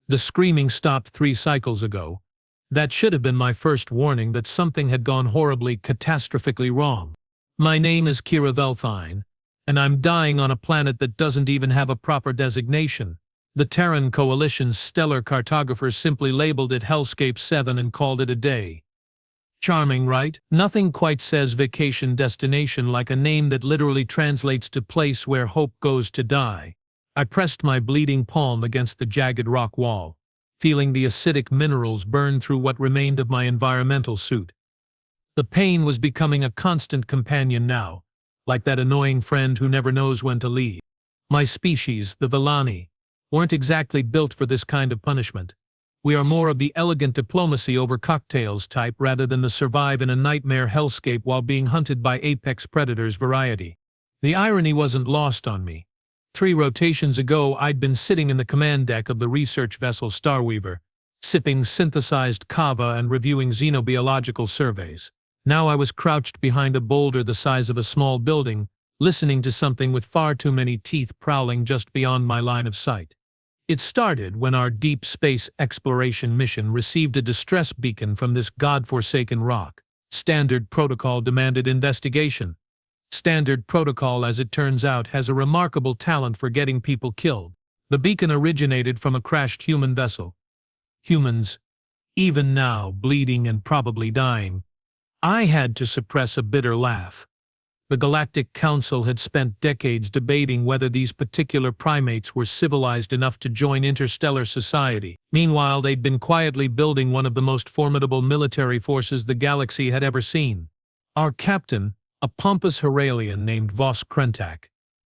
The screaming stopped 3 cycles ago. That should have been my first warning that something had gone horribly, catastrophically wrong. My name is Kira Velthane, and I'm dying on a planet that doesn't even have a proper designation. The Terran Coalition's stellar cartographers simply labeled it Hellscape-Seven and called it a day. Charming, right? Nothing quite says vacation destination like a name that literally translates to place where hope goes to die. I pressed my bleeding palm against the jagged rock wall, feeling the acidic minerals burn through what remained of my environmental suit. The pain was becoming a constant companion now, like that annoying friend who never knows when to leave. My species, the Velthane, weren't exactly built for this kind of punishment. We are more of the elegant diplomacy over cocktails type rather than the survive in a nightmare hellscape while being hunted by apex predators variety. The irony wasn't lost on me. 3 rotations ago I'd been sitting in the command deck of the research vessel Starweaver, sipping synthesized kava and reviewing xenobiological surveys. Now I was crouched behind a boulder the size of a small building, listening to something with far too many teeth prowling just beyond my line of sight. It started when our deep space exploration mission received a distress beacon from this godforsaken rock. Standard protocol demanded investigation. Standard protocol, as it turns out, has a remarkable talent for getting people killed. The beacon originated from a crashed human vessel. Humans, even now, bleeding and probably dying. I had to suppress a bitter laugh. The Galactic Council had spent decades debating whether these particular primates were civilized enough to join interstellar society. Meanwhile, they'd been quietly building one of the most formidable military forces the galaxy had ever seen. Our captain, a pompous Heralian named Vos Krentak,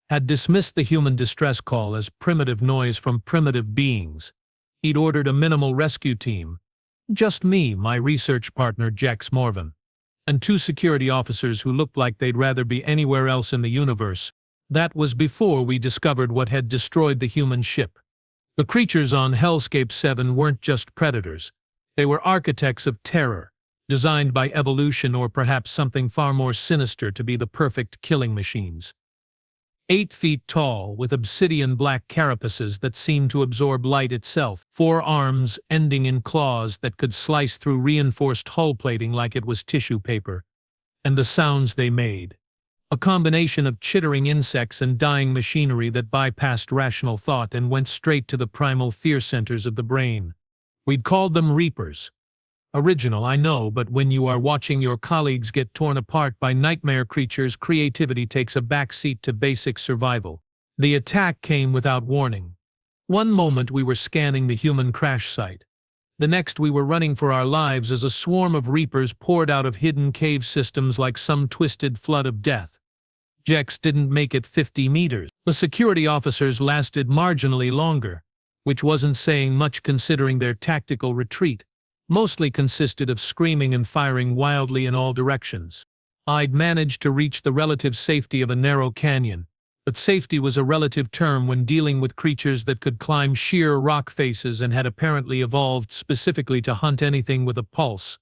had dismissed the human distress call as primitive noise from primitive beings. He'd ordered a minimal rescue team. Just me, my research partner Jax Morvan, and 2 security officers who looked like they'd rather be anywhere else in the universe. That was before we discovered what had destroyed the human ship. The creatures on Hellscape-Seven weren't just predators. They were architects of terror, designed by evolution or perhaps something far more sinister to be the perfect killing machines. 8 feet tall, with obsidian black carapaces that seemed to absorb light itself, 4 arms ending in claws that could slice through reinforced hull plating like it was tissue paper. And the sounds they made. A combination of chittering insects and dying machinery that bypassed rational thought and went straight to the primal fear centers of the brain. We'd called them Reapers. Original, I know, but when you are watching your colleagues get torn apart by nightmare creatures, creativity takes a backseat to basic survival. The attack came without warning. One moment we were scanning the human crash site. The next we were running for our lives as a swarm of Reapers poured out of hidden cave systems like some twisted flood of death. Jex didn't make it 50 meters. The security officers lasted marginally longer, which wasn't saying much considering their tactical retreat mostly consisted of screaming and firing wildly in all directions. I'd managed to reach the relative safety of a narrow canyon, but safety was a relative term when dealing with creatures that could climb sheer rock faces and had apparently evolved specifically to hunt anything with a pulse.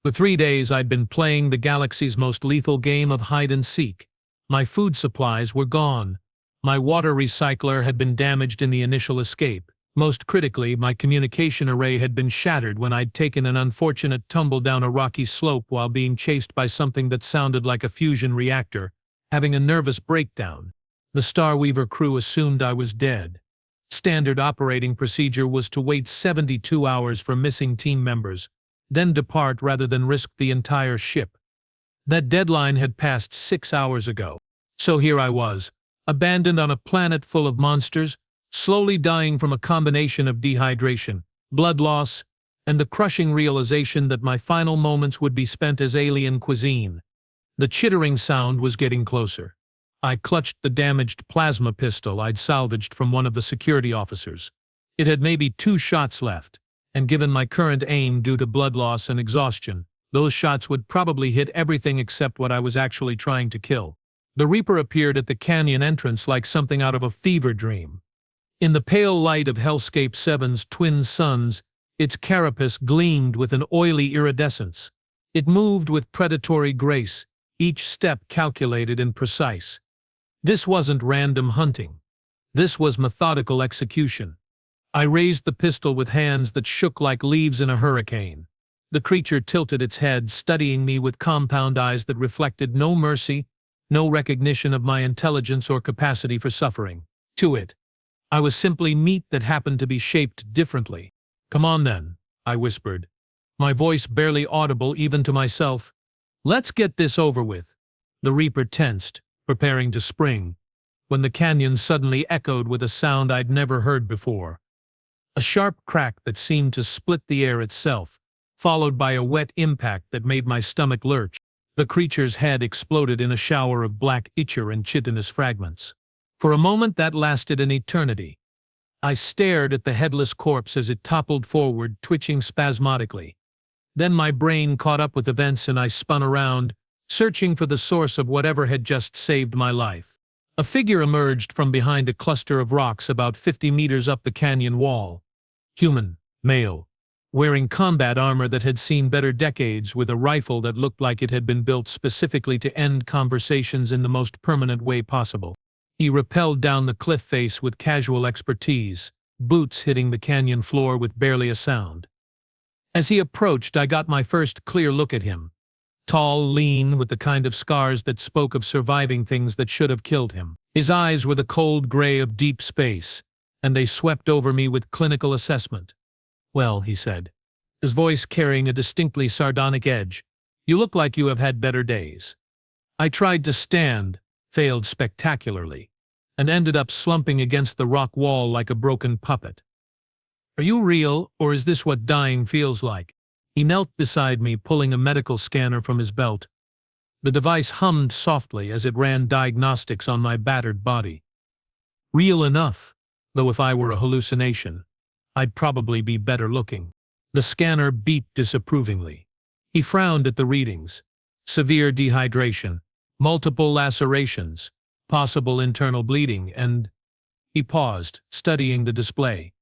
For 3 days I'd been playing the galaxy's most lethal game of hide-and-seek. My food supplies were gone. My water recycler had been damaged in the initial escape. Most critically, my communication array had been shattered when I'd taken an unfortunate tumble down a rocky slope while being chased by something that sounded like a fusion reactor, having a nervous breakdown. The Starweaver crew assumed I was dead. Standard operating procedure was to wait 72 hours for missing team members, then depart rather than risk the entire ship. That deadline had passed 6 hours ago. So here I was, abandoned on a planet full of monsters, slowly dying from a combination of dehydration, blood loss, and the crushing realization that my final moments would be spent as alien cuisine. The chittering sound was getting closer. I clutched the damaged plasma pistol I'd salvaged from one of the security officers. It had maybe 2 shots left, and given my current aim due to blood loss and exhaustion, those shots would probably hit everything except what I was actually trying to kill. The Reaper appeared at the canyon entrance like something out of a fever dream. In the pale light of Hellscape-Seven's twin suns, its carapace gleamed with an oily iridescence. It moved with predatory grace, each step calculated and precise. This wasn't random hunting. This was methodical execution. I raised the pistol with hands that shook like leaves in a hurricane. The creature tilted its head, studying me with compound eyes that reflected no mercy, no recognition of my intelligence or capacity for suffering. To it, I was simply meat that happened to be shaped differently. "Come on then," I whispered, my voice barely audible even to myself. "Let's get this over with." The Reaper tensed, preparing to spring, when the canyon suddenly echoed with a sound I'd never heard before. A sharp crack that seemed to split the air itself, followed by a wet impact that made my stomach lurch. The creature's head exploded in a shower of black ichor and chitinous fragments. For a moment that lasted an eternity. I stared at the headless corpse as it toppled forward, twitching spasmodically. Then my brain caught up with events and I spun around, searching for the source of whatever had just saved my life. A figure emerged from behind a cluster of rocks about 50 meters up the canyon wall. Human, male, wearing combat armor that had seen better decades, with a rifle that looked like it had been built specifically to end conversations in the most permanent way possible. He rappelled down the cliff face with casual expertise, boots hitting the canyon floor with barely a sound. As he approached, I got my first clear look at him. Tall, lean, with the kind of scars that spoke of surviving things that should have killed him. His eyes were the cold gray of deep space, and they swept over me with clinical assessment. "Well," he said, his voice carrying a distinctly sardonic edge, "you look like you have had better days." I tried to stand, failed spectacularly, and ended up slumping against the rock wall like a broken puppet. "Are you real, or is this what dying feels like?" He knelt beside me, pulling a medical scanner from his belt. The device hummed softly as it ran diagnostics on my battered body. Real enough, though if I were a hallucination, I'd probably be better looking. The scanner beeped disapprovingly. He frowned at the readings. Severe dehydration, multiple lacerations, possible internal bleeding, and… He paused, studying the display.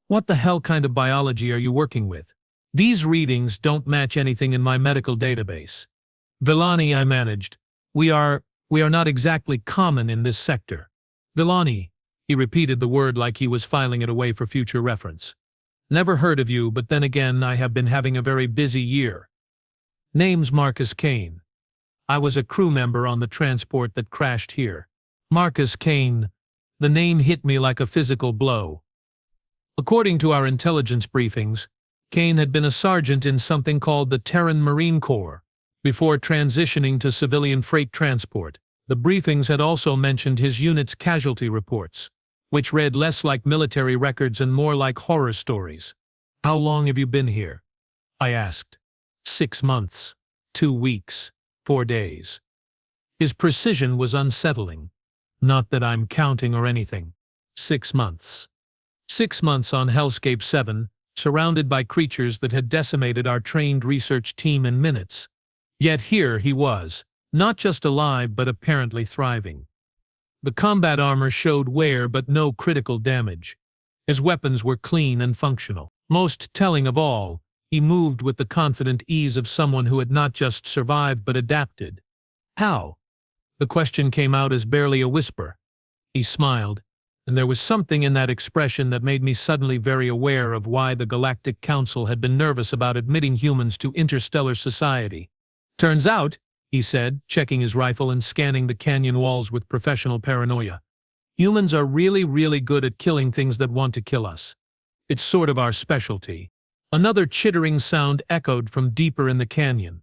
"What the hell kind of biology are you working with? These readings don't match anything in my medical database." "Velthane," I managed. We are not exactly common in this sector." "Velthane," he repeated the word like he was filing it away for future reference. "Never heard of you, but then again I have been having a very busy year." "Name's Marcus Kane. I was a crew member on the transport that crashed here." Marcus Kane. The name hit me like a physical blow. According to our intelligence briefings, Kane had been a sergeant in something called the Terran Marine Corps, before transitioning to civilian freight transport. The briefings had also mentioned his unit's casualty reports, which read less like military records and more like horror stories. "How long have you been here?" I asked. 6 months, 2 weeks, 4 days. His precision was unsettling. "Not that I'm counting or anything. 6 months. 6 months on Hellscape-Seven, surrounded by creatures that had decimated our trained research team in minutes. Yet here he was, not just alive but apparently thriving. The combat armor showed wear but no critical damage. His weapons were clean and functional. Most telling of all, he moved with the confident ease of someone who had not just survived but adapted. "How?" The question came out as barely a whisper. He smiled, and there was something in that expression that made me suddenly very aware of why the Galactic Council had been nervous about admitting humans to interstellar society. "Turns out," he said, checking his rifle and scanning the canyon walls with professional paranoia, "humans are really, really good at killing things that want to kill us. It's sort of our specialty." Another chittering sound echoed from deeper in the canyon.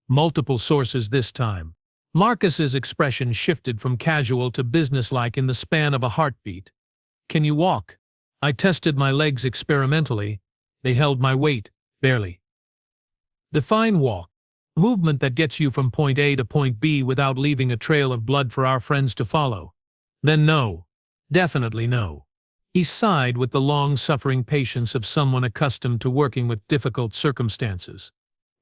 Multiple sources this time. Marcus's expression shifted from casual to businesslike in the span of a heartbeat. "Can you walk?" I tested my legs experimentally. They held my weight, barely. "Define walk." "Movement that gets you from point A to point B without leaving a trail of blood for our friends to follow." "Then no. Definitely no." He sighed with the long-suffering patience of someone accustomed to working with difficult circumstances.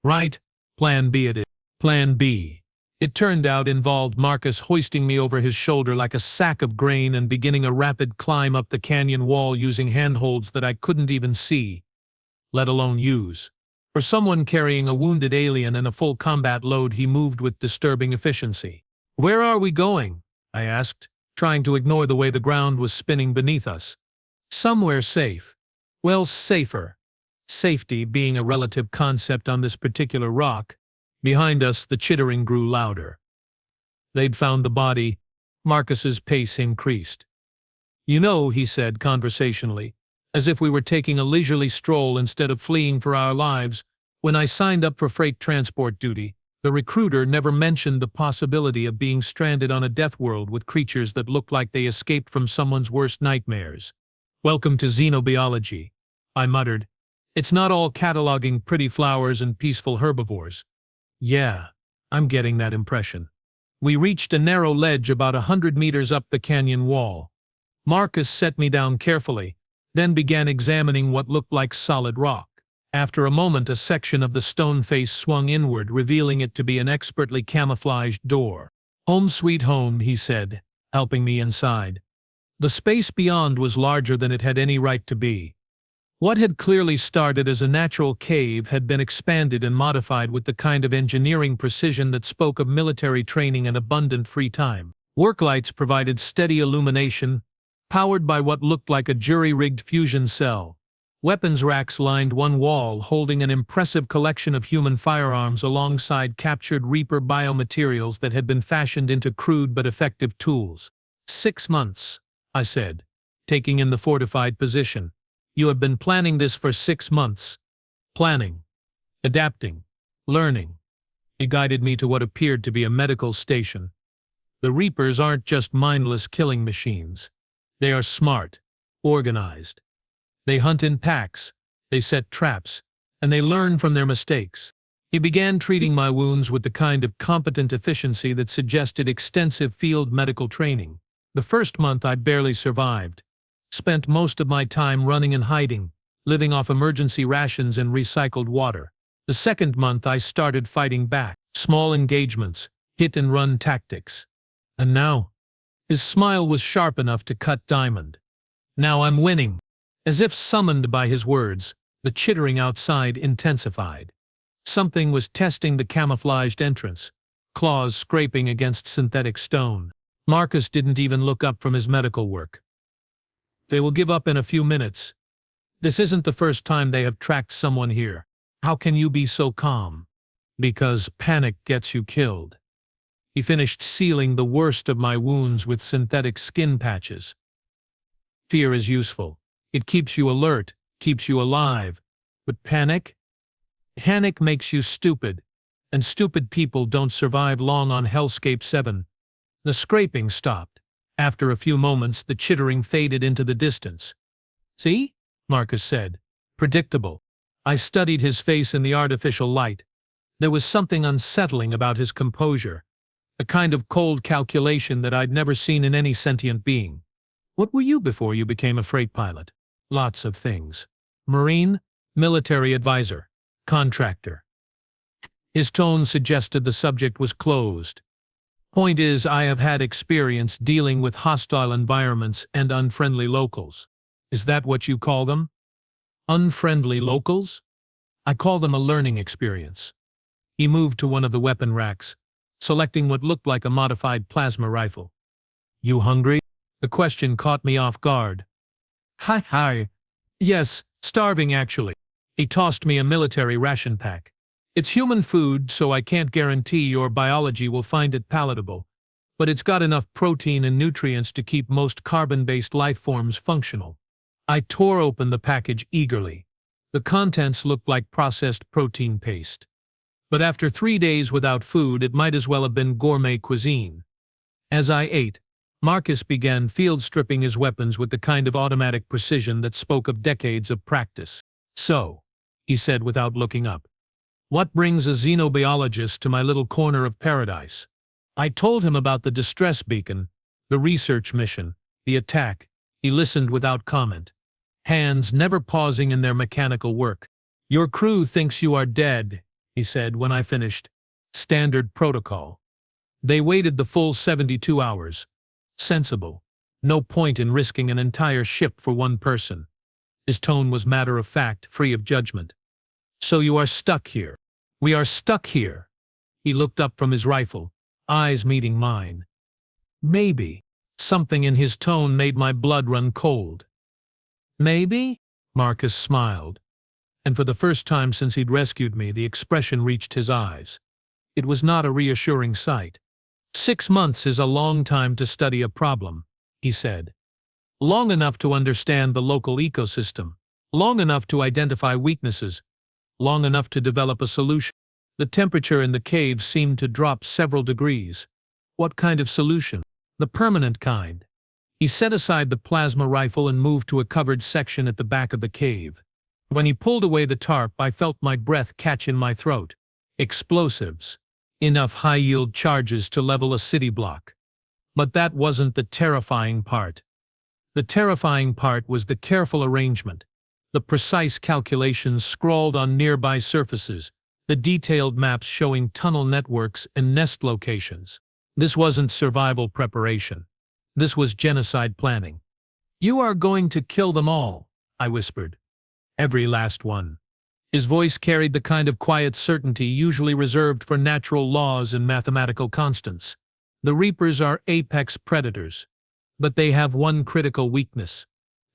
"Right, Plan B it is." Plan B. It turned out involved Marcus hoisting me over his shoulder like a sack of grain and beginning a rapid climb up the canyon wall using handholds that I couldn't even see, let alone use. For someone carrying a wounded alien and a full combat load, he moved with disturbing efficiency. "Where are we going?" I asked, trying to ignore the way the ground was spinning beneath us. Somewhere safe. Well, safer. Safety being a relative concept on this particular rock. Behind us, the chittering grew louder. They'd found the body. Marcus's pace increased. You know, he said conversationally, as if we were taking a leisurely stroll instead of fleeing for our lives, when I signed up for freight transport duty, the recruiter never mentioned the possibility of being stranded on a death world with creatures that looked like they escaped from someone's worst nightmares. Welcome to xenobiology, I muttered. It's not all cataloging pretty flowers and peaceful herbivores. Yeah, I'm getting that impression. We reached a narrow ledge about 100 meters up the canyon wall. Marcus set me down carefully, then began examining what looked like solid rock. After a moment, a section of the stone face swung inward, revealing it to be an expertly camouflaged door. Home sweet home, he said, helping me inside. The space beyond was larger than it had any right to be. What had clearly started as a natural cave had been expanded and modified with the kind of engineering precision that spoke of military training and abundant free time. Work lights provided steady illumination, powered by what looked like a jury-rigged fusion cell. Weapons racks lined one wall, holding an impressive collection of human firearms alongside captured Reaper biomaterials that had been fashioned into crude but effective tools. 6 months, I said, taking in the fortified position. You have been planning this for 6 months. Planning, adapting, learning. He guided me to what appeared to be a medical station. The Reapers aren't just mindless killing machines. They are smart, organized. They hunt in packs, they set traps, and they learn from their mistakes. He began treating my wounds with the kind of competent efficiency that suggested extensive field medical training. The first month I barely survived. Spent most of my time running and hiding, living off emergency rations and recycled water. The second month I started fighting back. Small engagements, hit-and-run tactics. And now, his smile was sharp enough to cut diamond. Now I'm winning. As if summoned by his words, the chittering outside intensified. Something was testing the camouflaged entrance, claws scraping against synthetic stone. Marcus didn't even look up from his medical work. They will give up in a few minutes. This isn't the first time they have tracked someone here. How can you be so calm? Because panic gets you killed. He finished sealing the worst of my wounds with synthetic skin patches. Fear is useful. It keeps you alert, keeps you alive. But panic? Panic makes you stupid. And stupid people don't survive long on Hellscape-Seven. The scraping stopped. After a few moments, the chittering faded into the distance. See? Marcus said. Predictable. I studied his face in the artificial light. There was something unsettling about his composure. A kind of cold calculation that I'd never seen in any sentient being. What were you before you became a freight pilot? Lots of things. Marine, military advisor, contractor. His tone suggested the subject was closed. Point is, I have had experience dealing with hostile environments and unfriendly locals. Is that what you call them? Unfriendly locals? I call them a learning experience. He moved to one of the weapon racks, selecting what looked like a modified plasma rifle. You hungry? The question caught me off guard. Hi. Yes, starving actually. He tossed me a military ration pack. It's human food, so I can't guarantee your biology will find it palatable, but it's got enough protein and nutrients to keep most carbon-based life forms functional. I tore open the package eagerly. The contents looked like processed protein paste. But after 3 days without food, it might as well have been gourmet cuisine. As I ate, Marcus began field stripping his weapons with the kind of automatic precision that spoke of decades of practice. So, he said without looking up, what brings a xenobiologist to my little corner of paradise? I told him about the distress beacon, the research mission, the attack. He listened without comment, hands never pausing in their mechanical work. Your crew thinks you are dead, he said when I finished. Standard protocol. They waited the full 72 hours. Sensible. No point in risking an entire ship for one person. His tone was matter-of-fact, free of judgment. So you are stuck here. We are stuck here. He looked up from his rifle, eyes meeting mine. Maybe. Something in his tone made my blood run cold. Maybe? Marcus smiled, and for the first time since he'd rescued me, the expression reached his eyes. It was not a reassuring sight. 6 months is a long time to study a problem, he said. Long enough to understand the local ecosystem. Long enough to identify weaknesses. Long enough to develop a solution. The temperature in the cave seemed to drop several degrees. What kind of solution? The permanent kind. He set aside the plasma rifle and moved to a covered section at the back of the cave. When he pulled away the tarp, I felt my breath catch in my throat. Explosives. Enough high-yield charges to level a city block. But that wasn't the terrifying part. The terrifying part was the careful arrangement, the precise calculations scrawled on nearby surfaces, the detailed maps showing tunnel networks and nest locations. This wasn't survival preparation. This was genocide planning. "You are going to kill them all," I whispered. "Every last one." His voice carried the kind of quiet certainty usually reserved for natural laws and mathematical constants. The Reapers are apex predators. But they have one critical weakness.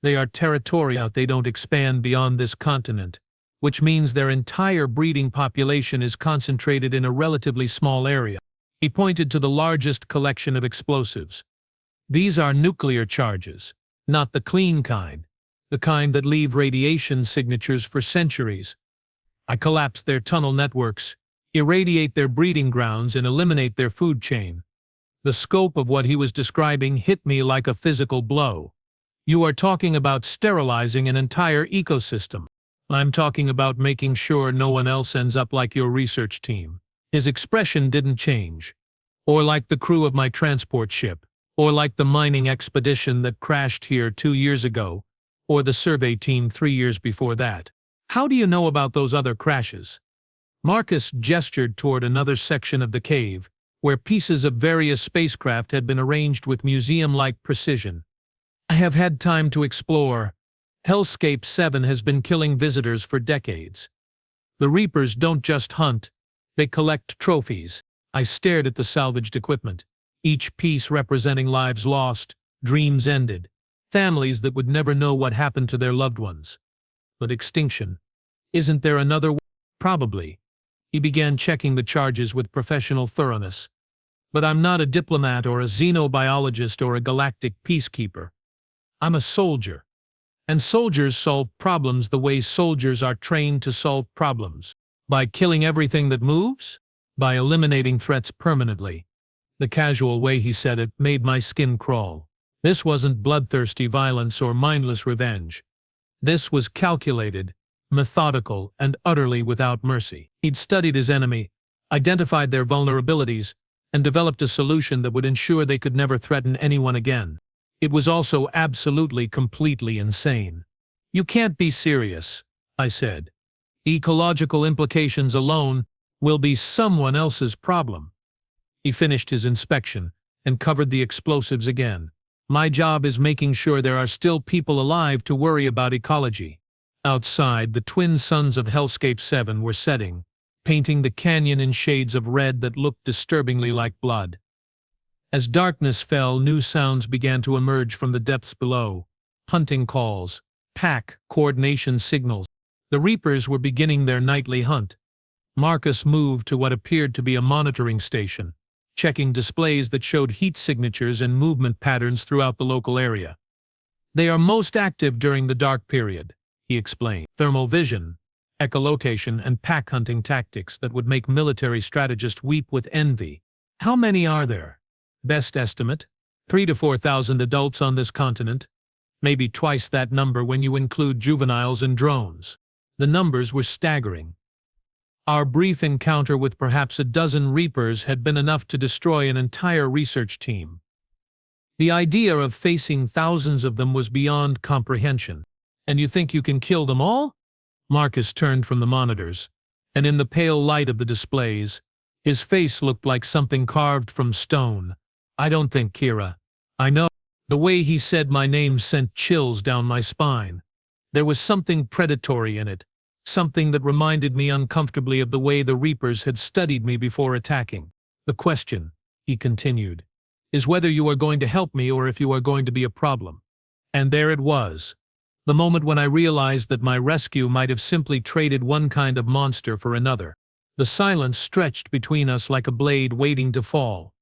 They are territorial. They don't expand beyond this continent, which means their entire breeding population is concentrated in a relatively small area. He pointed to the largest collection of explosives. These are nuclear charges, not the clean kind, the kind that leave radiation signatures for centuries. I collapse their tunnel networks, irradiate their breeding grounds, and eliminate their food chain. The scope of what he was describing hit me like a physical blow. "You are talking about sterilizing an entire ecosystem. I'm talking about making sure no one else ends up like your research team." His expression didn't change. "Or like the crew of my transport ship. Or like the mining expedition that crashed here 2 years ago. Or the survey team 3 years before that." "How do you know about those other crashes?" Marcus gestured toward another section of the cave, where pieces of various spacecraft had been arranged with museum-like precision. "I have had time to explore. Hellscape-Seven has been killing visitors for decades. The Reapers don't just hunt, they collect trophies." I stared at the salvaged equipment, each piece representing lives lost, dreams ended, families that would never know what happened to their loved ones. But extinction. Isn't there another way? Probably. He began checking the charges with professional thoroughness. "But I'm not a diplomat or a xenobiologist or a galactic peacekeeper. I'm a soldier. And soldiers solve problems the way soldiers are trained to solve problems. By killing everything that moves? By eliminating threats permanently." The casual way he said it made my skin crawl. This wasn't bloodthirsty violence or mindless revenge. This was calculated, methodical, and utterly without mercy. He'd studied his enemy, identified their vulnerabilities, and developed a solution that would ensure they could never threaten anyone again. It was also absolutely, completely insane. "You can't be serious," I said. "Ecological implications alone will be someone else's problem." He finished his inspection and covered the explosives again. "My job is making sure there are still people alive to worry about ecology." Outside, the twin suns of Hellscape-Seven were setting, painting the canyon in shades of red that looked disturbingly like blood. As darkness fell, new sounds began to emerge from the depths below. Hunting calls, pack coordination signals. The Reapers were beginning their nightly hunt. Marcus moved to what appeared to be a monitoring station, checking displays that showed heat signatures and movement patterns throughout the local area. "They are most active during the dark period," he explained. "Thermal vision, echolocation, and pack hunting tactics that would make military strategists weep with envy." "How many are there?" "Best estimate, 3,000 to 4,000 adults on this continent. Maybe twice that number when you include juveniles and drones." The numbers were staggering. Our brief encounter with perhaps a dozen Reapers had been enough to destroy an entire research team. The idea of facing thousands of them was beyond comprehension. "And you think you can kill them all?" Marcus turned from the monitors, and in the pale light of the displays, his face looked like something carved from stone. "I don't think, Kira. I know." The way he said my name sent chills down my spine. There was something predatory in it, something that reminded me uncomfortably of the way the Reapers had studied me before attacking. "The question," he continued, "is whether you are going to help me or if you are going to be a problem." And there it was. The moment when I realized that my rescue might have simply traded one kind of monster for another. The silence stretched between us like a blade waiting to fall.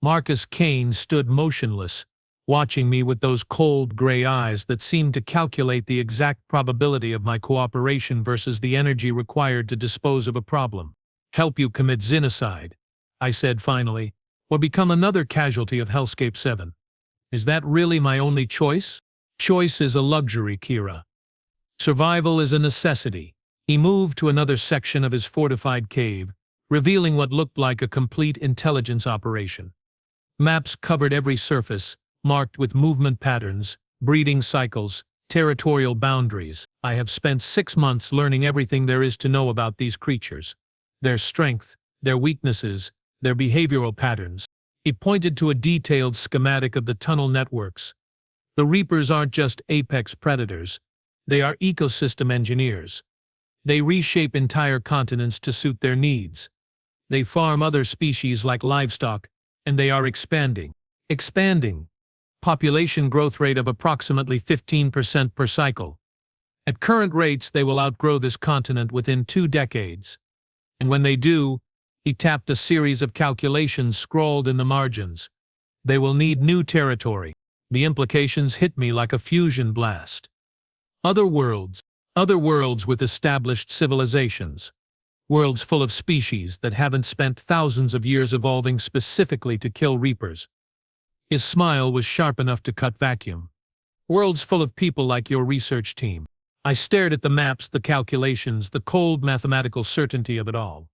Marcus Kane stood motionless, watching me with those cold gray eyes that seemed to calculate the exact probability of my cooperation versus the energy required to dispose of a problem. "Help you commit xenocide," I said finally, "or become another casualty of Hellscape-Seven. Is that really my only choice?" "Choice is a luxury, Kira. Survival is a necessity." He moved to another section of his fortified cave, revealing what looked like a complete intelligence operation. Maps covered every surface, marked with movement patterns, breeding cycles, territorial boundaries. I have spent 6 months learning everything there is to know about these creatures. Their strength, their weaknesses, their behavioral patterns. He pointed to a detailed schematic of the tunnel networks. The Reapers aren't just apex predators. They are ecosystem engineers. They reshape entire continents to suit their needs. They farm other species like livestock, and they are expanding. Population growth rate of approximately 15% per cycle. At current rates, they will outgrow this continent within 2 decades. And when they do, he tapped a series of calculations scrawled in the margins. They will need new territory. The implications hit me like a fusion blast. Other worlds with established civilizations. Worlds full of species that haven't spent thousands of years evolving specifically to kill Reapers. His smile was sharp enough to cut vacuum. Worlds full of people like your research team. I stared at the maps, the calculations, the cold mathematical certainty of it all.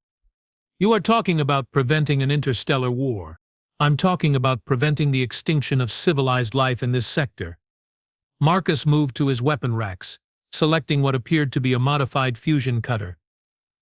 "You are talking about preventing an interstellar war. I'm talking about preventing the extinction of civilized life in this sector." Marcus moved to his weapon racks, selecting what appeared to be a modified fusion cutter.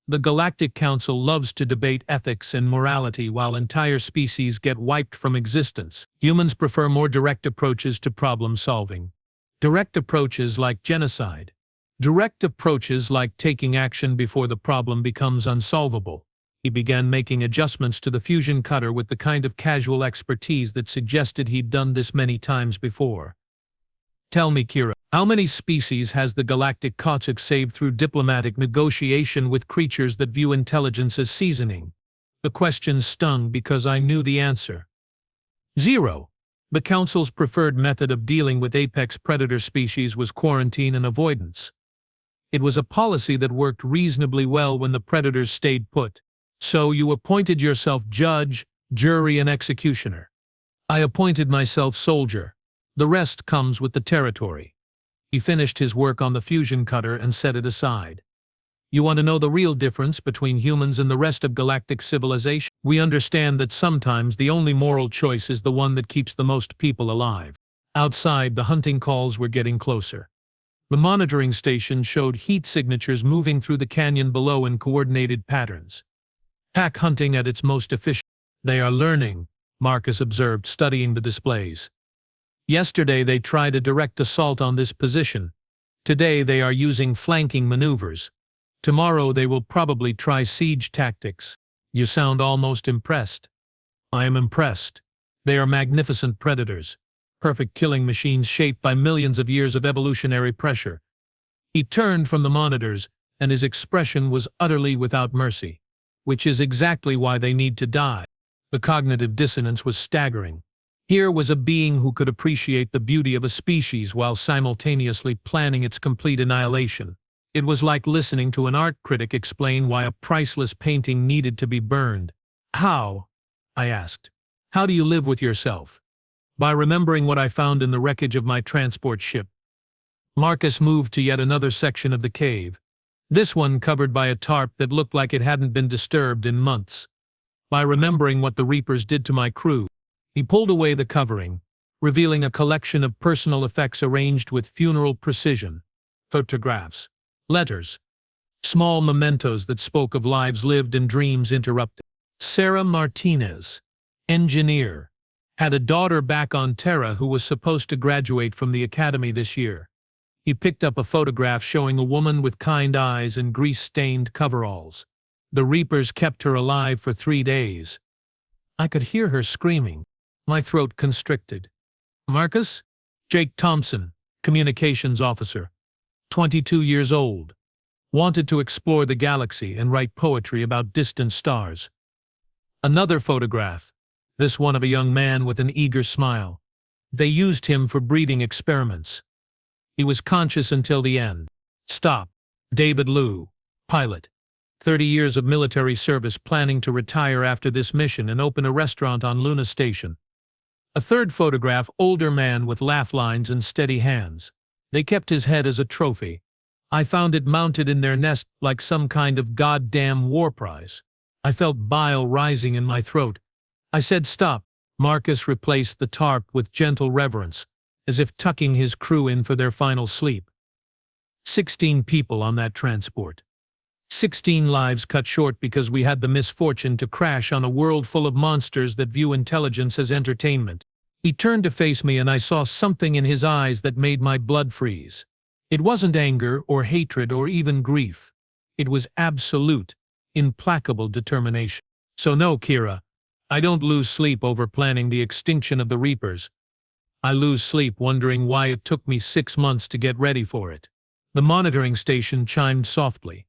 The Galactic Council loves to debate ethics and morality while entire species get wiped from existence. Humans prefer more direct approaches to problem solving. Direct approaches like genocide. Direct approaches like taking action before the problem becomes unsolvable. He began making adjustments to the fusion cutter with the kind of casual expertise that suggested he'd done this many times before. "Tell me, Kira, how many species has the Galactic Council saved through diplomatic negotiation with creatures that view intelligence as seasoning?" The question stung because I knew the answer. 0. The Council's preferred method of dealing with apex predator species was quarantine and avoidance. It was a policy that worked reasonably well when the predators stayed put. "So you appointed yourself judge, jury, and executioner." "I appointed myself soldier. The rest comes with the territory." He finished his work on the fusion cutter and set it aside. "You want to know the real difference between humans and the rest of galactic civilization? We understand that sometimes the only moral choice is the one that keeps the most people alive." Outside, the hunting calls were getting closer. The monitoring station showed heat signatures moving through the canyon below in coordinated patterns. Pack hunting at its most efficient. "They are learning," Marcus observed, studying the displays. "Yesterday they tried a direct assault on this position. Today they are using flanking maneuvers. Tomorrow they will probably try siege tactics." "You sound almost impressed." "I am impressed. They are magnificent predators. Perfect killing machines shaped by millions of years of evolutionary pressure." He turned from the monitors, and his expression was utterly without mercy. "Which is exactly why they need to die." The cognitive dissonance was staggering. Here was a being who could appreciate the beauty of a species while simultaneously planning its complete annihilation. It was like listening to an art critic explain why a priceless painting needed to be burned. "How?" I asked. "How do you live with yourself?" "By remembering what I found in the wreckage of my transport ship." Marcus moved to yet another section of the cave, this one covered by a tarp that looked like it hadn't been disturbed in months. "By remembering what the Reapers did to my crew." He pulled away the covering, revealing a collection of personal effects arranged with funeral precision. Photographs, letters, small mementos that spoke of lives lived and dreams interrupted. Sarah Martinez, engineer, had a daughter back on Terra who was supposed to graduate from the academy this year. He picked up a photograph showing a woman with kind eyes and grease-stained coveralls. The Reapers kept her alive for 3 days. I could hear her screaming. My throat constricted. "Marcus?" "Jake Thompson, communications officer." 22 years old. Wanted to explore the galaxy and write poetry about distant stars. Another photograph, this one of a young man with an eager smile. They used him for breeding experiments. He was conscious until the end. Stop. David Liu, pilot. 30 years of military service, planning to retire after this mission and open a restaurant on Luna Station. A third photograph, older man with laugh lines and steady hands. They kept his head as a trophy. I found it mounted in their nest like some kind of goddamn war prize. I felt bile rising in my throat. I said stop. Marcus replaced the tarp with gentle reverence, as if tucking his crew in for their final sleep. 16 people on that transport. 16 lives cut short because we had the misfortune to crash on a world full of monsters that view intelligence as entertainment. He turned to face me and I saw something in his eyes that made my blood freeze. It wasn't anger or hatred or even grief. It was absolute, implacable determination. So no, Kira, I don't lose sleep over planning the extinction of the Reapers. I lose sleep wondering why it took me 6 months to get ready for it. The monitoring station chimed softly.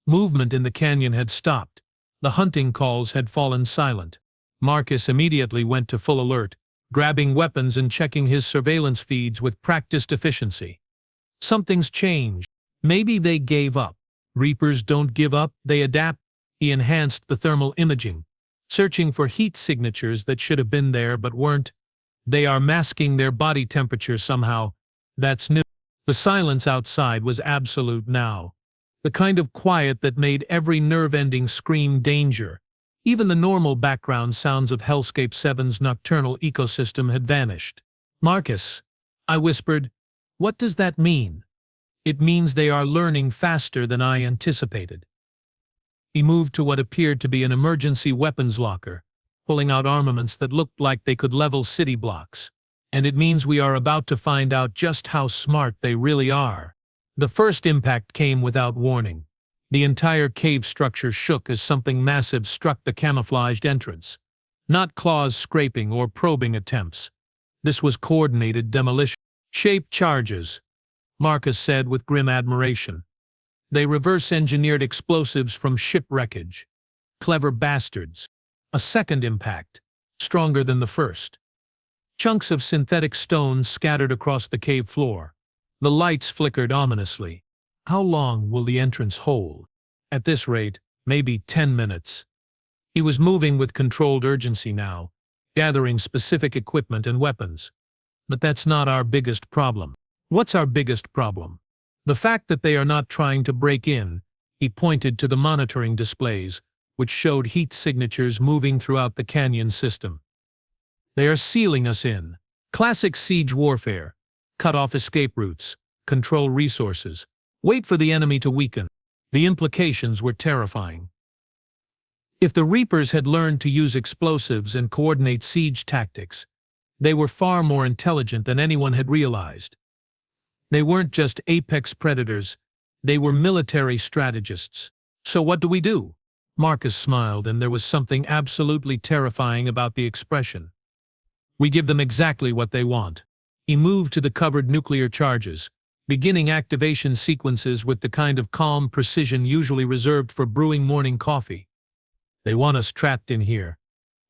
Movement in the canyon had stopped. The hunting calls had fallen silent. Marcus immediately went to full alert, grabbing weapons and checking his surveillance feeds with practiced efficiency. Something's changed. Maybe they gave up. Reapers don't give up, they adapt. He enhanced the thermal imaging, searching for heat signatures that should have been there but weren't. They are masking their body temperature somehow. That's new. The silence outside was absolute now. The kind of quiet that made every nerve-ending scream danger. Even the normal background sounds of Hellscape-Seven's nocturnal ecosystem had vanished. Marcus, I whispered, what does that mean? It means they are learning faster than I anticipated. He moved to what appeared to be an emergency weapons locker, pulling out armaments that looked like they could level city blocks. And it means we are about to find out just how smart they really are. The first impact came without warning. The entire cave structure shook as something massive struck the camouflaged entrance. Not claws scraping or probing attempts. This was coordinated demolition. Shaped charges, Marcus said with grim admiration. They reverse-engineered explosives from ship wreckage. Clever bastards. A second impact, stronger than the first. Chunks of synthetic stone scattered across the cave floor. The lights flickered ominously. How long will the entrance hold? At this rate, maybe 10 minutes. He was moving with controlled urgency now, gathering specific equipment and weapons. But that's not our biggest problem. What's our biggest problem? The fact that they are not trying to break in. He pointed to the monitoring displays, which showed heat signatures moving throughout the canyon system. They are sealing us in. Classic siege warfare. Cut off escape routes, control resources, wait for the enemy to weaken. The implications were terrifying. If the Reapers had learned to use explosives and coordinate siege tactics, they were far more intelligent than anyone had realized. They weren't just apex predators, they were military strategists. So what do? Marcus smiled, and there was something absolutely terrifying about the expression. We give them exactly what they want. He moved to the covered nuclear charges, beginning activation sequences with the kind of calm precision usually reserved for brewing morning coffee. They want us trapped in here.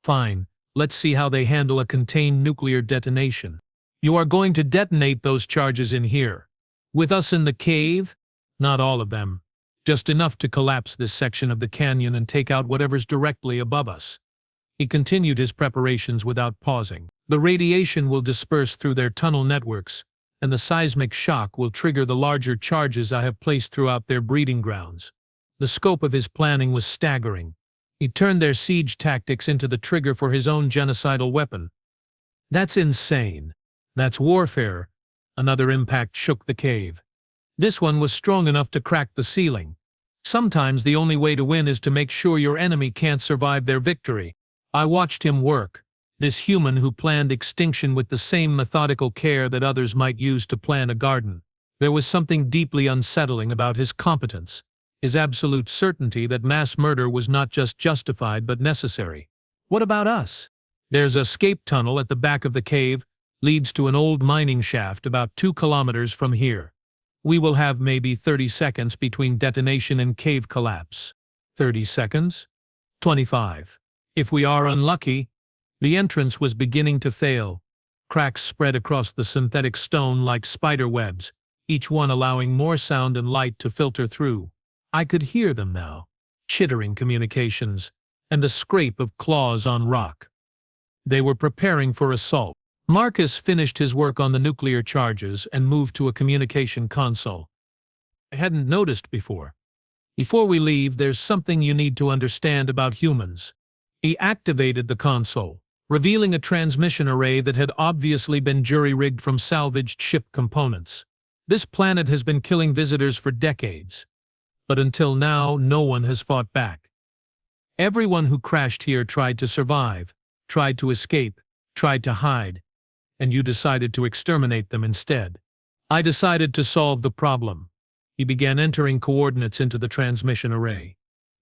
Fine, let's see how they handle a contained nuclear detonation. You are going to detonate those charges in here. With us in the cave? Not all of them. Just enough to collapse this section of the canyon and take out whatever's directly above us. He continued his preparations without pausing. The radiation will disperse through their tunnel networks, and the seismic shock will trigger the larger charges I have placed throughout their breeding grounds. The scope of his planning was staggering. He turned their siege tactics into the trigger for his own genocidal weapon. That's insane. That's warfare. Another impact shook the cave. This one was strong enough to crack the ceiling. Sometimes the only way to win is to make sure your enemy can't survive their victory. I watched him work. This human who planned extinction with the same methodical care that others might use to plan a garden. There was something deeply unsettling about his competence, his absolute certainty that mass murder was not just justified but necessary. What about us? There's a escape tunnel at the back of the cave, leads to an old mining shaft about 2 kilometers from here. We will have maybe 30 seconds between detonation and cave collapse. 30 seconds? 25. If we are unlucky. The entrance was beginning to fail. Cracks spread across the synthetic stone like spider webs, each one allowing more sound and light to filter through. I could hear them now, chittering communications, and the scrape of claws on rock. They were preparing for assault. Marcus finished his work on the nuclear charges and moved to a communication console. I hadn't noticed before. Before we leave, there's something you need to understand about humans. He activated the console, revealing a transmission array that had obviously been jury-rigged from salvaged ship components. This planet has been killing visitors for decades, but until now, no one has fought back. Everyone who crashed here tried to survive, tried to escape, tried to hide, and you decided to exterminate them instead. I decided to solve the problem. He began entering coordinates into the transmission array.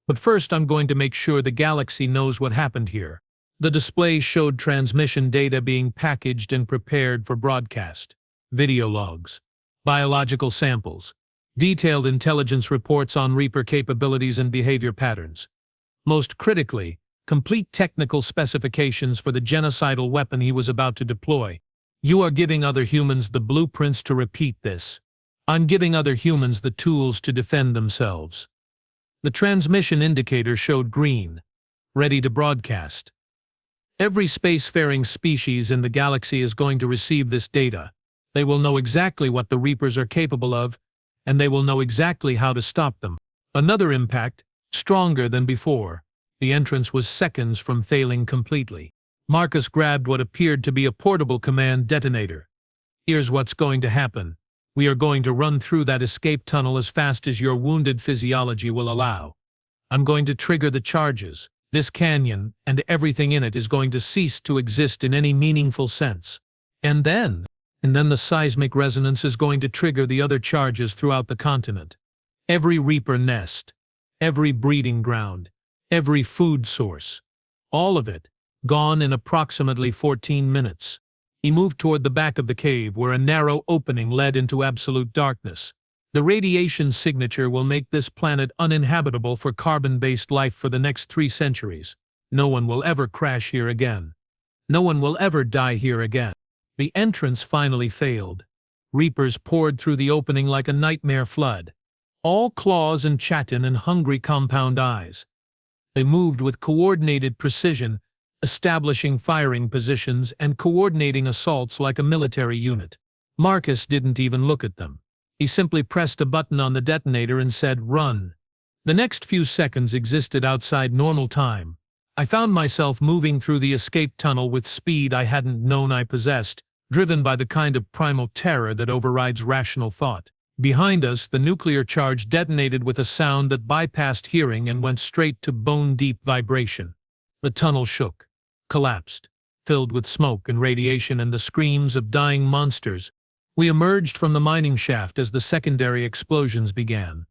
But first I'm going to make sure the galaxy knows what happened here. The display showed transmission data being packaged and prepared for broadcast. Video logs, biological samples, detailed intelligence reports on Reaper capabilities and behavior patterns. Most critically, complete technical specifications for the genocidal weapon he was about to deploy. You are giving other humans the blueprints to repeat this. I'm giving other humans the tools to defend themselves. The transmission indicator showed green, ready to broadcast. Every spacefaring species in the galaxy is going to receive this data. They will know exactly what the Reapers are capable of, and they will know exactly how to stop them. Another impact, stronger than before. The entrance was seconds from failing completely. Marcus grabbed what appeared to be a portable command detonator. Here's what's going to happen. We are going to run through that escape tunnel as fast as your wounded physiology will allow. I'm going to trigger the charges. This canyon and everything in it is going to cease to exist in any meaningful sense. And then the seismic resonance is going to trigger the other charges throughout the continent. Every Reaper nest, every breeding ground, every food source, all of it, gone in approximately 14 minutes. He moved toward the back of the cave where a narrow opening led into absolute darkness. The radiation signature will make this planet uninhabitable for carbon-based life for the next 3 centuries. No one will ever crash here again. No one will ever die here again. The entrance finally failed. Reapers poured through the opening like a nightmare flood. All claws and chatin and hungry compound eyes. They moved with coordinated precision, establishing firing positions and coordinating assaults like a military unit. Marcus didn't even look at them. He simply pressed a button on the detonator and said, "Run." The next few seconds existed outside normal time. I found myself moving through the escape tunnel with speed I hadn't known I possessed, driven by the kind of primal terror that overrides rational thought. Behind us, the nuclear charge detonated with a sound that bypassed hearing and went straight to bone-deep vibration. The tunnel shook, collapsed, filled with smoke and radiation and the screams of dying monsters. We emerged from the mining shaft as the secondary explosions began.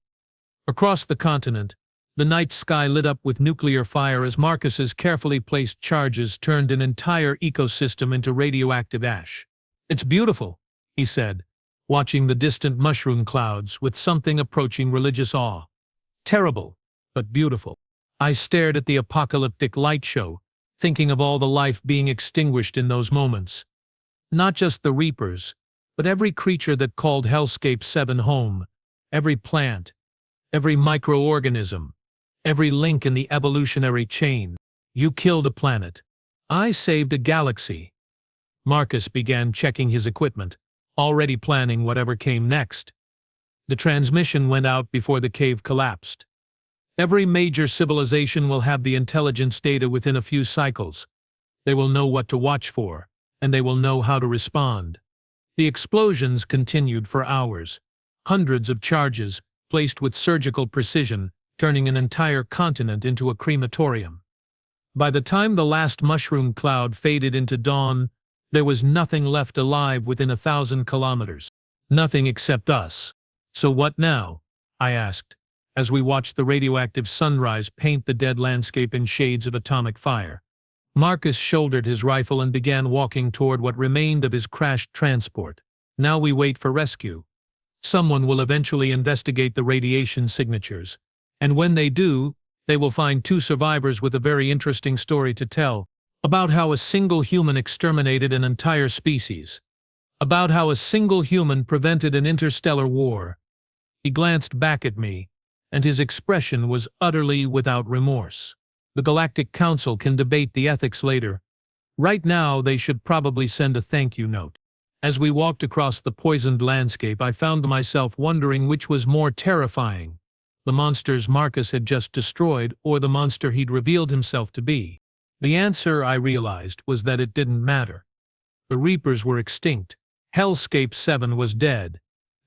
Across the continent, the night sky lit up with nuclear fire as Marcus's carefully placed charges turned an entire ecosystem into radioactive ash. "It's beautiful," he said, watching the distant mushroom clouds with something approaching religious awe. "Terrible, but beautiful." I stared at the apocalyptic light show, thinking of all the life being extinguished in those moments. Not just the Reapers, but every creature that called Hellscape-Seven home, every plant, every microorganism, every link in the evolutionary chain. You killed a planet. I saved a galaxy. Marcus began checking his equipment, already planning whatever came next. The transmission went out before the cave collapsed. Every major civilization will have the intelligence data within a few cycles. They will know what to watch for, and they will know how to respond. The explosions continued for hours. Hundreds of charges, placed with surgical precision, turning an entire continent into a crematorium. By the time the last mushroom cloud faded into dawn, there was nothing left alive within 1,000 kilometers. Nothing except us. "So what now?" I asked, as we watched the radioactive sunrise paint the dead landscape in shades of atomic fire. Marcus shouldered his rifle and began walking toward what remained of his crashed transport. "Now we wait for rescue." Someone will eventually investigate the radiation signatures, and when they do, they will find two survivors with a very interesting story to tell about how a single human exterminated an entire species, about how a single human prevented an interstellar war. He glanced back at me, and his expression was utterly without remorse. The Galactic Council can debate the ethics later. Right now, they should probably send a thank you note. As we walked across the poisoned landscape, I found myself wondering which was more terrifying, the monsters Marcus had just destroyed or the monster he'd revealed himself to be. The answer, I realized, was that it didn't matter. The Reapers were extinct, Hellscape-Seven was dead,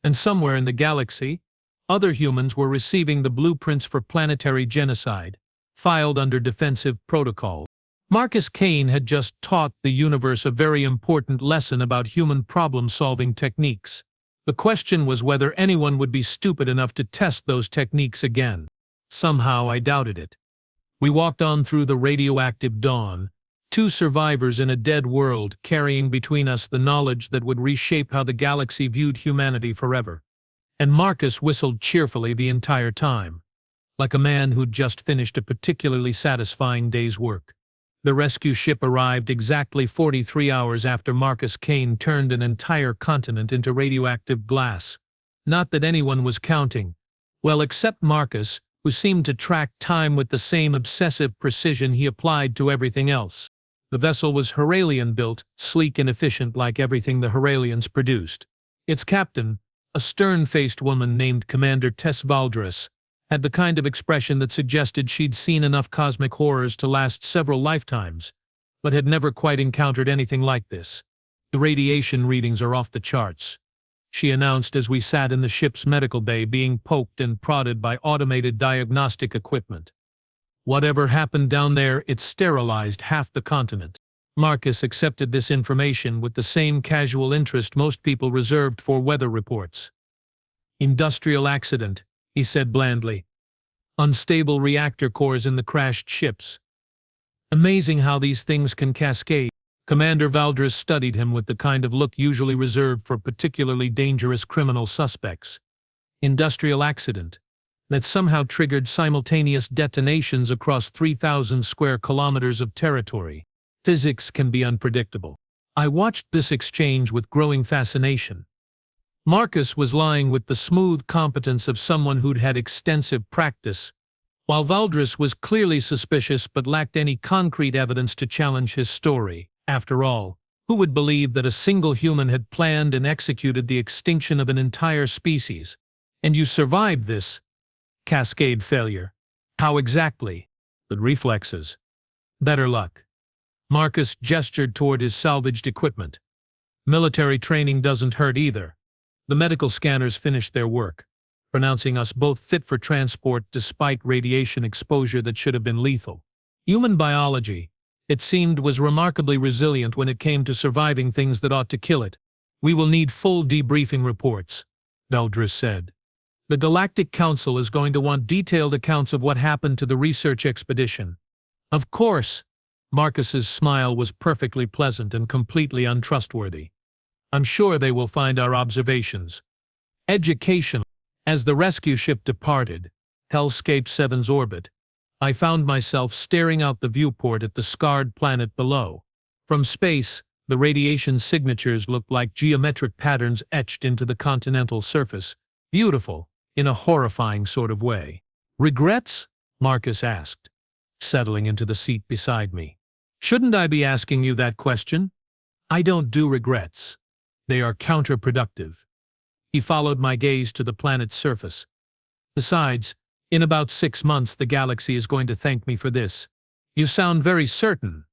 and somewhere in the galaxy, other humans were receiving the blueprints for planetary genocide, filed under defensive protocol. Marcus Kane had just taught the universe a very important lesson about human problem-solving techniques. The question was whether anyone would be stupid enough to test those techniques again. Somehow I doubted it. We walked on through the radioactive dawn, two survivors in a dead world carrying between us the knowledge that would reshape how the galaxy viewed humanity forever. And Marcus whistled cheerfully the entire time, like a man who'd just finished a particularly satisfying day's work. The rescue ship arrived exactly 43 hours after Marcus Kane turned an entire continent into radioactive glass. Not that anyone was counting. Well, except Marcus, who seemed to track time with the same obsessive precision he applied to everything else. The vessel was Heralian-built, sleek and efficient like everything the Heralians produced. Its captain, a stern-faced woman named Commander Tess Valdris, had the kind of expression that suggested she'd seen enough cosmic horrors to last several lifetimes, but had never quite encountered anything like this. The radiation readings are off the charts, she announced as we sat in the ship's medical bay being poked and prodded by automated diagnostic equipment. Whatever happened down there, it sterilized half the continent. Marcus accepted this information with the same casual interest most people reserved for weather reports. Industrial accident, he said blandly. Unstable reactor cores in the crashed ships. Amazing how these things can cascade. Commander Valdris studied him with the kind of look usually reserved for particularly dangerous criminal suspects. Industrial accident that somehow triggered simultaneous detonations across 3,000 square kilometers of territory. Physics can be unpredictable. I watched this exchange with growing fascination. Marcus was lying with the smooth competence of someone who'd had extensive practice, while Valdris was clearly suspicious but lacked any concrete evidence to challenge his story. After all, who would believe that a single human had planned and executed the extinction of an entire species? And you survived this cascade failure. How exactly? But reflexes. Better luck. Marcus gestured toward his salvaged equipment. Military training doesn't hurt either. The medical scanners finished their work, pronouncing us both fit for transport despite radiation exposure that should have been lethal. Human biology, it seemed, was remarkably resilient when it came to surviving things that ought to kill it. We will need full debriefing reports, Valdris said. The Galactic Council is going to want detailed accounts of what happened to the research expedition. Of course. Marcus's smile was perfectly pleasant and completely untrustworthy. I'm sure they will find our observations educational. As the rescue ship departed, Hellscape-Seven's orbit, I found myself staring out the viewport at the scarred planet below. From space, the radiation signatures looked like geometric patterns etched into the continental surface, beautiful, in a horrifying sort of way. Regrets? Marcus asked, settling into the seat beside me. Shouldn't I be asking you that question? I don't do regrets. They are counterproductive. He followed my gaze to the planet's surface. Besides, in about 6 months the galaxy is going to thank me for this. You sound very certain.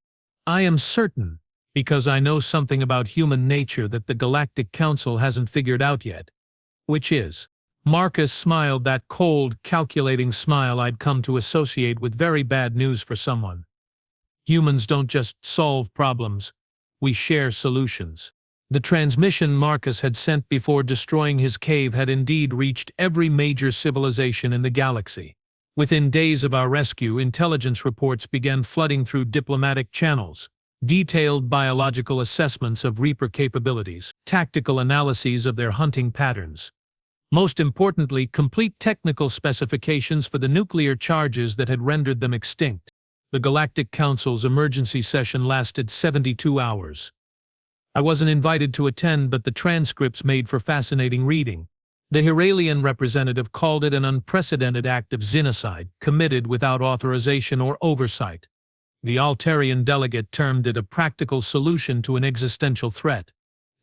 I am certain, because I know something about human nature that the Galactic Council hasn't figured out yet. Which is? Marcus smiled, that cold, calculating smile I'd come to associate with very bad news for someone. Humans don't just solve problems, we share solutions. The transmission Marcus had sent before destroying his cave had indeed reached every major civilization in the galaxy. Within days of our rescue, intelligence reports began flooding through diplomatic channels. Detailed biological assessments of Reaper capabilities, tactical analyses of their hunting patterns. Most importantly, complete technical specifications for the nuclear charges that had rendered them extinct. The Galactic Council's emergency session lasted 72 hours. I wasn't invited to attend, but the transcripts made for fascinating reading. The Hiralian representative called it an unprecedented act of xenocide, committed without authorization or oversight. The Altarian delegate termed it a practical solution to an existential threat.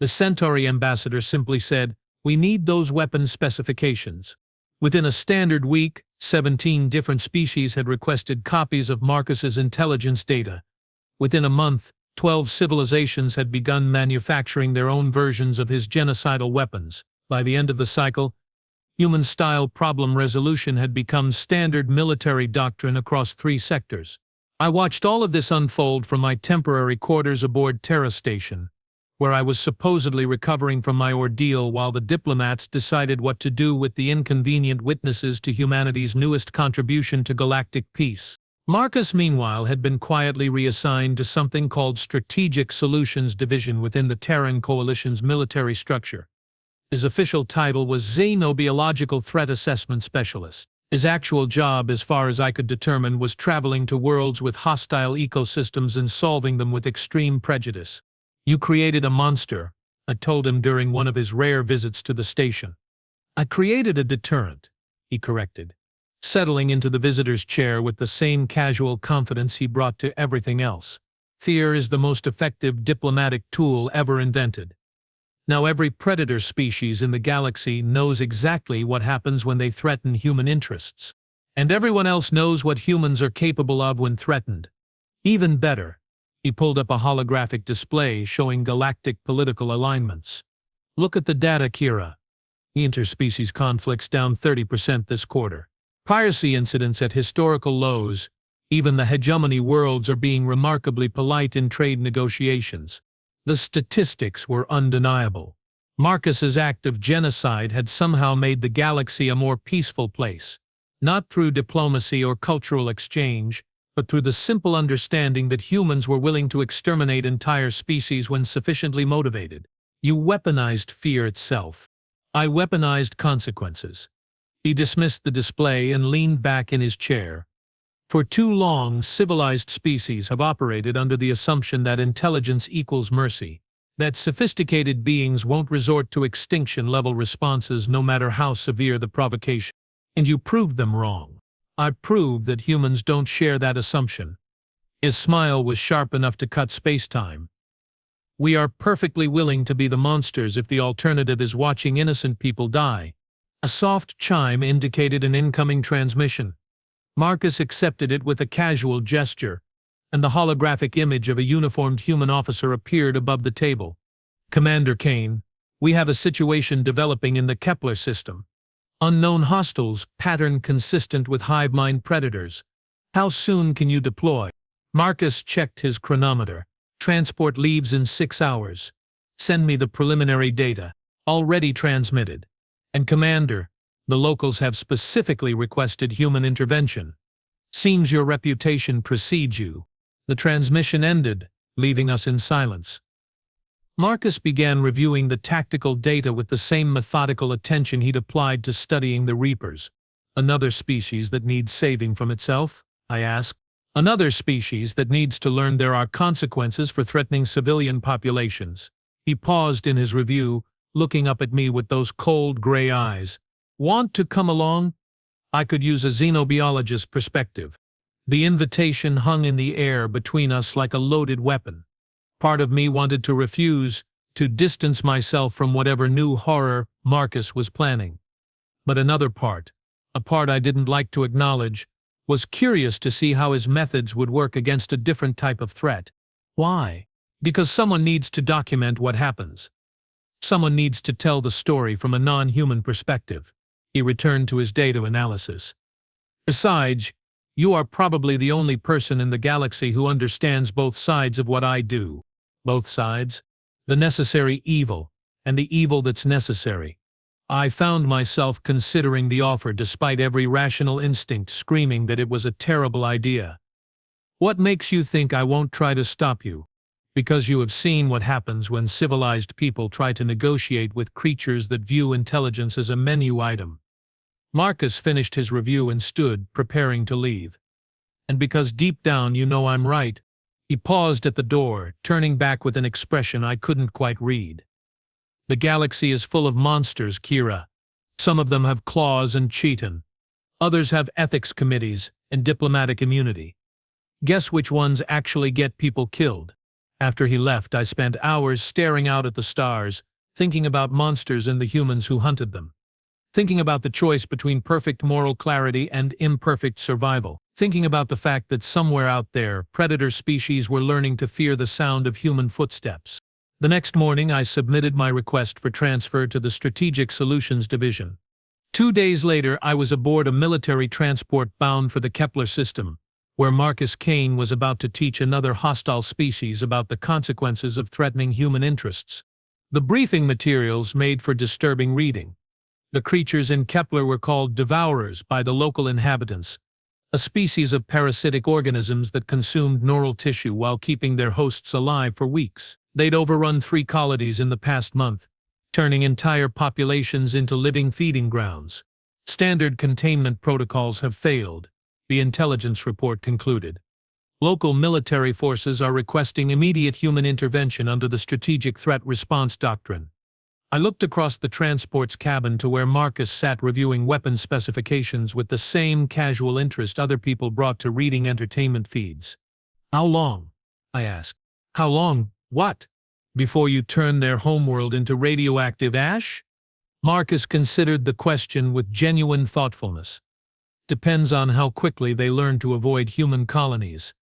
The Centauri ambassador simply said, "We need those weapon specifications." Within a standard week, 17 different species had requested copies of Marcus's intelligence data. Within a month, 12 civilizations had begun manufacturing their own versions of his genocidal weapons. By the end of the cycle, human-style problem resolution had become standard military doctrine across 3 sectors. I watched all of this unfold from my temporary quarters aboard Terra Station, where I was supposedly recovering from my ordeal while the diplomats decided what to do with the inconvenient witnesses to humanity's newest contribution to galactic peace. Marcus, meanwhile, had been quietly reassigned to something called Strategic Solutions Division within the Terran Coalition's military structure. His official title was Xenobiological Threat Assessment Specialist. His actual job, as far as I could determine, was traveling to worlds with hostile ecosystems and solving them with extreme prejudice. "You created a monster," I told him during one of his rare visits to the station. "I created a deterrent," he corrected, settling into the visitor's chair with the same casual confidence he brought to everything else. "Fear is the most effective diplomatic tool ever invented. Now every predator species in the galaxy knows exactly what happens when they threaten human interests. And everyone else knows what humans are capable of when threatened. Even better." He pulled up a holographic display showing galactic political alignments. "Look at the data, Kira. Interspecies conflicts down 30% this quarter. Piracy incidents at historical lows. Even the hegemony worlds are being remarkably polite in trade negotiations." The statistics were undeniable. Marcus's act of genocide had somehow made the galaxy a more peaceful place, not through diplomacy or cultural exchange, but through the simple understanding that humans were willing to exterminate entire species when sufficiently motivated. "You weaponized fear itself. I weaponized consequences." He dismissed the display and leaned back in his chair. "For too long, civilized species have operated under the assumption that intelligence equals mercy, that sophisticated beings won't resort to extinction-level responses no matter how severe the provocation. And you proved them wrong. I proved that humans don't share that assumption." His smile was sharp enough to cut space-time. "We are perfectly willing to be the monsters if the alternative is watching innocent people die." A soft chime indicated an incoming transmission. Marcus accepted it with a casual gesture, and the holographic image of a uniformed human officer appeared above the table. "Commander Kane, we have a situation developing in the Kepler system. Unknown hostiles, pattern consistent with hive mind predators. How soon can you deploy?" Marcus checked his chronometer. "Transport leaves in 6 hours. Send me the preliminary data." "Already transmitted." "And Commander, the locals have specifically requested human intervention. Seems your reputation precedes you." The transmission ended, leaving us in silence. Marcus began reviewing the tactical data with the same methodical attention he'd applied to studying the Reapers. "Another species that needs saving from itself?" I asked. "Another species that needs to learn there are consequences for threatening civilian populations." He paused in his review, looking up at me with those cold gray eyes. "Want to come along? I could use a xenobiologist perspective." The invitation hung in the air between us like a loaded weapon. Part of me wanted to refuse, to distance myself from whatever new horror Marcus was planning. But another part, a part I didn't like to acknowledge, was curious to see how his methods would work against a different type of threat. Why? Because someone needs to document what happens. Someone needs to tell the story from a non-human perspective. He returned to his data analysis. "Besides, you are probably the only person in the galaxy who understands both sides of what I do." "Both sides?" "The necessary evil, and the evil that's necessary." I found myself considering the offer despite every rational instinct screaming that it was a terrible idea. "What makes you think I won't try to stop you?" Because you have seen what happens when civilized people try to negotiate with creatures that view intelligence as a menu item. Marcus finished his review and stood, preparing to leave. And because deep down you know I'm right, he paused at the door, turning back with an expression I couldn't quite read. The galaxy is full of monsters, Kira. Some of them have claws and chitin. Others have ethics committees and diplomatic immunity. Guess which ones actually get people killed? After he left, I spent hours staring out at the stars, thinking about monsters and the humans who hunted them. Thinking about the choice between perfect moral clarity and imperfect survival. Thinking about the fact that somewhere out there, predator species were learning to fear the sound of human footsteps. The next morning, I submitted my request for transfer to the Strategic Solutions Division. 2 days later, I was aboard a military transport bound for the Kepler system, where Marcus Kane was about to teach another hostile species about the consequences of threatening human interests. The briefing materials made for disturbing reading. The creatures in Kepler were called devourers by the local inhabitants, a species of parasitic organisms that consumed neural tissue while keeping their hosts alive for weeks. They'd overrun 3 colonies in the past month, turning entire populations into living feeding grounds. Standard containment protocols have failed, the intelligence report concluded. Local military forces are requesting immediate human intervention under the Strategic Threat Response Doctrine. I looked across the transport's cabin to where Marcus sat reviewing weapon specifications with the same casual interest other people brought to reading entertainment feeds. "How long?" I asked. "How long, what? Before you turn their homeworld into radioactive ash?" Marcus considered the question with genuine thoughtfulness. "Depends on how quickly they learn to avoid human colonies.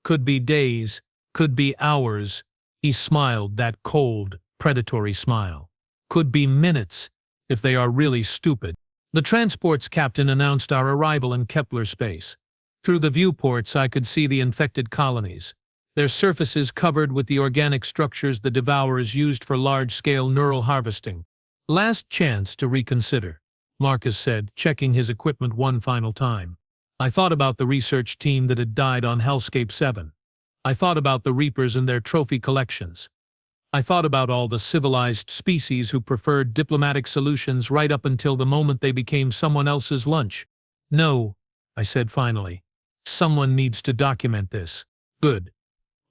Could be days, could be hours." He smiled, that cold, predatory smile. "Could be minutes, if they are really stupid." The transport's captain announced our arrival in Kepler space. Through the viewports I could see the infected colonies, their surfaces covered with the organic structures the devourers used for large-scale neural harvesting. "Last chance to reconsider," Marcus said, checking his equipment one final time. I thought about the research team that had died on Hellscape-Seven. I thought about the Reapers and their trophy collections. I thought about all the civilized species who preferred diplomatic solutions right up until the moment they became someone else's lunch. "No," I said finally. "Someone needs to document this." "Good."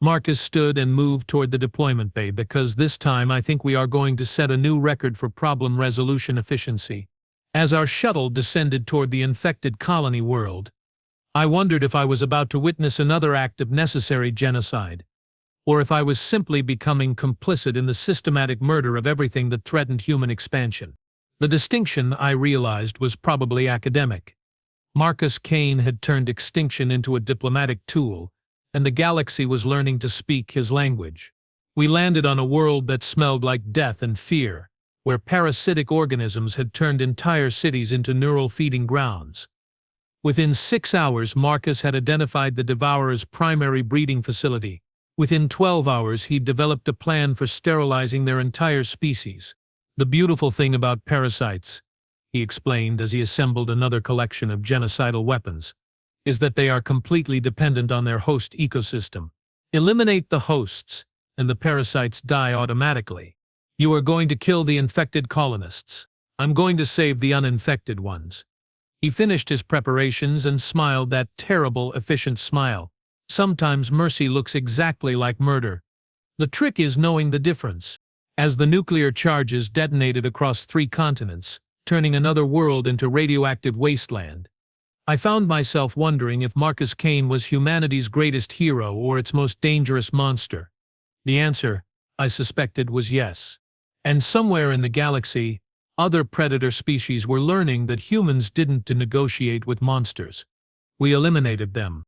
Marcus stood and moved toward the deployment bay because this time I think we are going to set a new record for problem resolution efficiency. As our shuttle descended toward the infected colony world, I wondered if I was about to witness another act of necessary genocide, or if I was simply becoming complicit in the systematic murder of everything that threatened human expansion. The distinction, I realized, was probably academic. Marcus Kane had turned extinction into a diplomatic tool, and the galaxy was learning to speak his language. We landed on a world that smelled like death and fear, where parasitic organisms had turned entire cities into neural feeding grounds. Within 6 hours, Marcus had identified the devourer's primary breeding facility. Within 12 hours, he'd developed a plan for sterilizing their entire species. "The beautiful thing about parasites," he explained as he assembled another collection of genocidal weapons, "is that they are completely dependent on their host ecosystem. Eliminate the hosts, and the parasites die automatically. You are going to kill the infected colonists. I'm going to save the uninfected ones." He finished his preparations and smiled that terrible, efficient smile. Sometimes mercy looks exactly like murder. The trick is knowing the difference. As the nuclear charges detonated across 3 continents, turning another world into radioactive wasteland, I found myself wondering if Marcus Kane was humanity's greatest hero or its most dangerous monster. The answer, I suspected, was yes. And somewhere in the galaxy, other predator species were learning that humans didn't negotiate with monsters. We eliminated them.